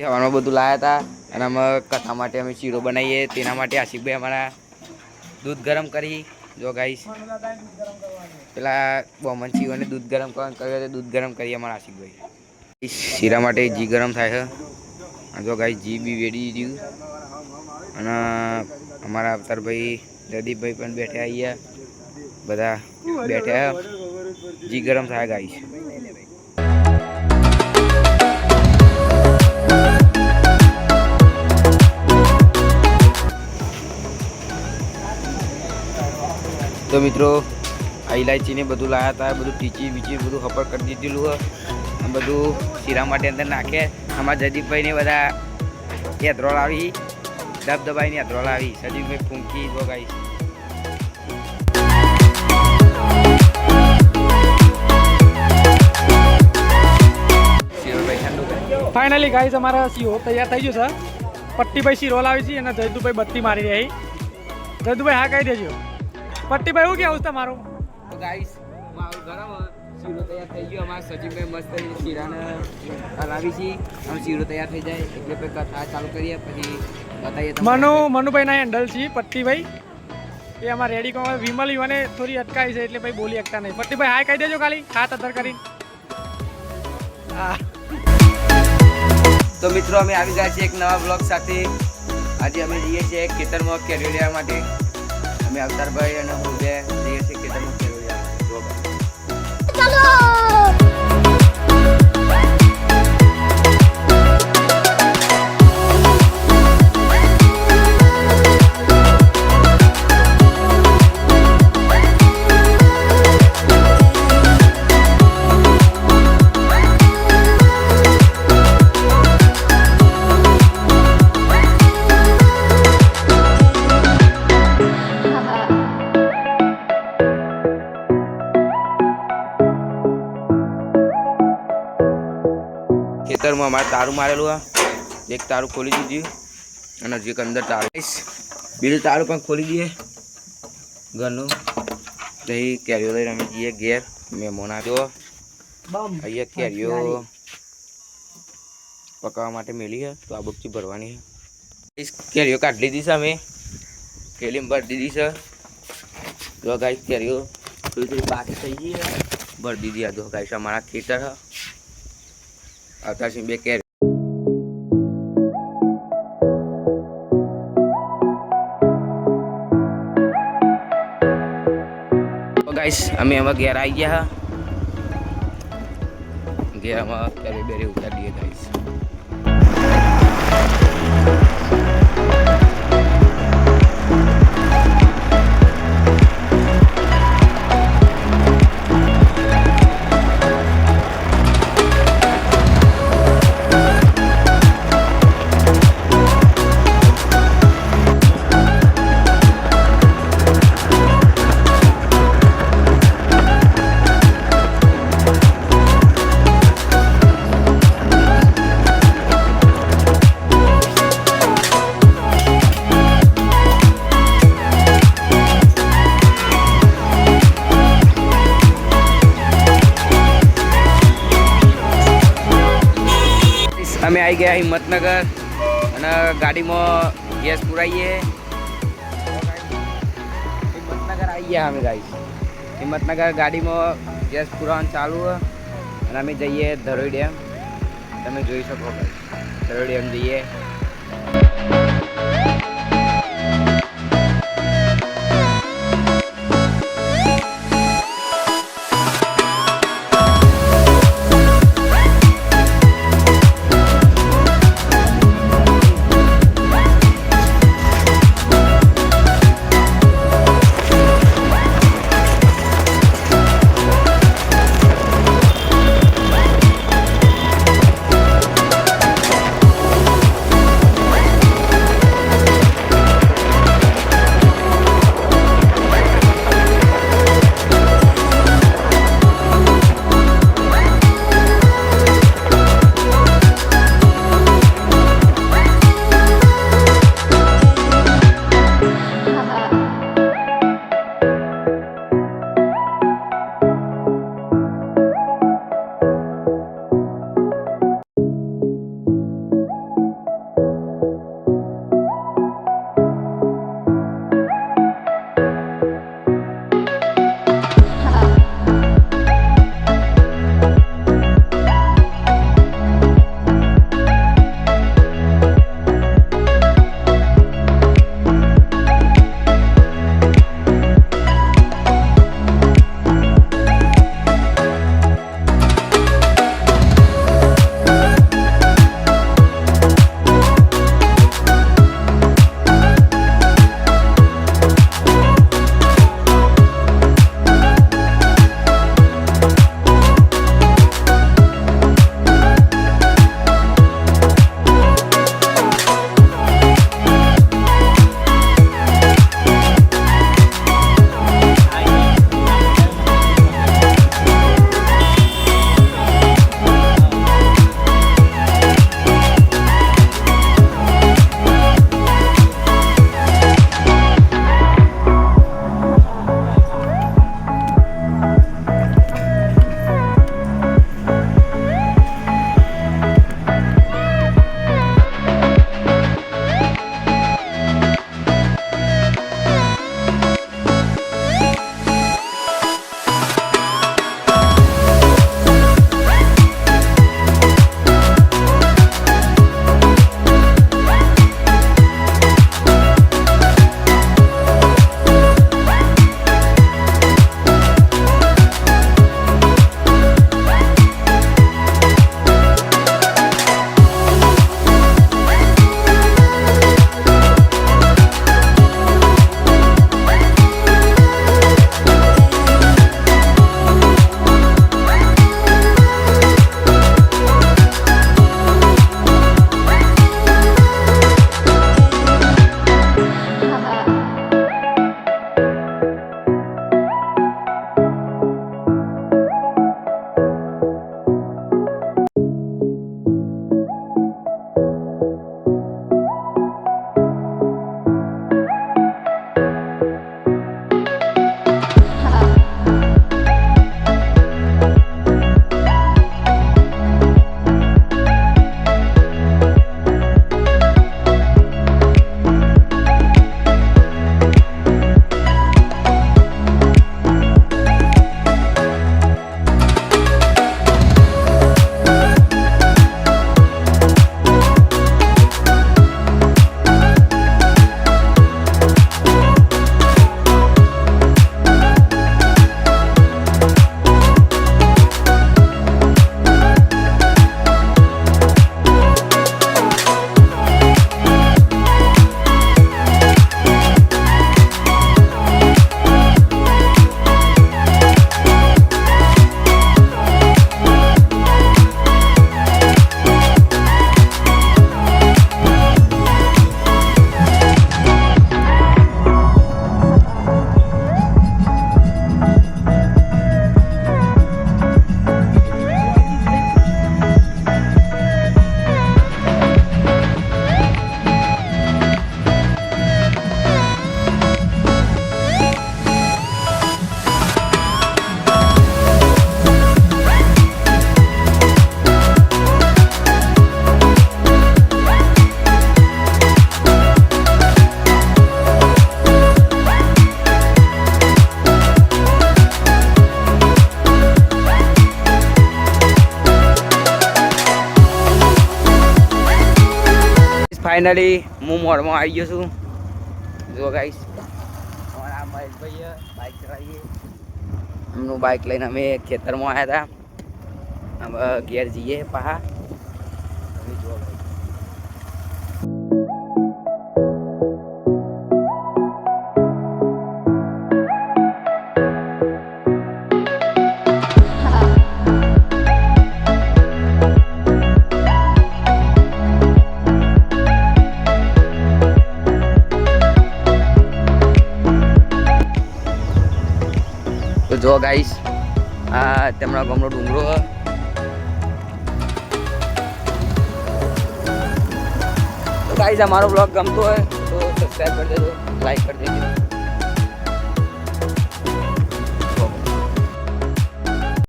સવારમાં બધું લાયા હતા અને અમે કથા માટે અમે શીરો બનાવીએ તેના માટે આશિકભાઈ અમારા દૂધ ગરમ કરી જો ગાઈશ પેલા બોમન શિવને દૂધ ગરમ કર્યું દૂધ ગરમ કરી અમારા આશિકભાઈ શીરા માટે જી ગરમ થાય છે જો ગાઈશ જી બી વેડી દીધું અને અમારા અવતારભાઈ જયદીપભાઈ પણ બેઠા અહીંયા બધા બેઠા જી ગરમ થાય ગાઈશ तो मित्रों आ इलायची ने बधु लाया था बधु टीची बीची बधु हपर कर दीधेलू है बधु शीरा माटे अंदर नाखे हमारा जयदीप भाई ने बधा हेदरो लावी दबदबाई ने हेदरो लावी सजीव भाई फूंकी दो गाइस फाइनली गाइस हमारा सीरो तैयार થઈ ગયો છે પટ્ટીભાઈ શીરો લાવી છે અને જયદુભાઈ બત્તી મારી રહી જયદુભાઈ હા કહી દેજો પટ્ટીભાઈ હું કેવું તમારું તો ગાઈસ મારું ગરમ શીરો તૈયાર થઈ ગયો અમારા સચિનભાઈ મસ્ત શીરાને લાવી છે અને શીરો તૈયાર થઈ જાય એટલે પછી કથા ચાલુ કરીએ પછી બતાવીએ મનુભાઈ ના હેન્ડલ છે પટ્ટીભાઈ એ અમારે રેડી કો વિમલ ઈવાને થોડી અટકાઈ છે એટલે ભાઈ બોલી શકતા નહીં પટ્ટીભાઈ હાય કહી દેજો ખાલી હાથ અધર કરી તો મિત્રો અમે આવી ગયા છીએ એક નવા બ્લોગ સાથે આજે અમે જઈએ છીએ ખેતરમાં કેરીઓ લેવા માટે અમે અવતારભાઈ અને હું બે જઈએ છીએ ખેતરમાં કેરીઓ લેવા ચાલો ખેતરમાં અમારે તારું મારેલું એક તારું ખોલી દીધું અને જે અંદર તારું બીજું તારું પણ ખોલી દઈએ ઘરનું દહીં કેરીઓ લઈને અમે જઈએ ઘેર મહેમાન આવ્યો અહીંયા કેરીઓ પકાવવા માટે મેલી છે તો આ બુકથી ભરવાની છે કેરીઓ કાઢી લીધી છે અમે કેલીમાં ભરી દીધી છે જો ગાઈસ કેરીઓ થોડી થોડી બાકી થઈ ગઈ છે ભરી દીધી આ જો ગાઈસ અમારા ખેતર આવતા બે કેરી ગાઈસ અમે હવે ઘેર આવી ગયા ઘેર અમે કેરી બેરી ઉતારી દઈએ ગાઈસ અમે આવી ગયા હિંમતનગર અને ગાડીમાં ગેસ પુરાઈએ હિંમતનગર આવી ગયા અમે ગાઈસ હિંમતનગર ગાડીમાં ગેસ પુરાવાનું ચાલુ અને અમે જઈએ ધરોઈ ડેમ તમે જોઈ શકો ધરોઈ ડેમ જઈએ ફાઇનલી હું મોડમાં આવી ગયો છું. જો ગાઈસ અમારા મહેશભાઈ બાઇક ચલાવીએ, એમનું બાઇક લઈને અમે ખેતરમાં આવ્યા હતા. હવે ઘેર જઈએ પાહા. તમે જુઓ ભાઈ. તો જો ગાઈસ આ તેમના ગામનો ડુંગરો હ. તો ગાઈસ અમારો બ્લોગ ગમતો હોય તો સબસ્ક્રાઈબ કરી દેજો, લાઈક કરી દેજો.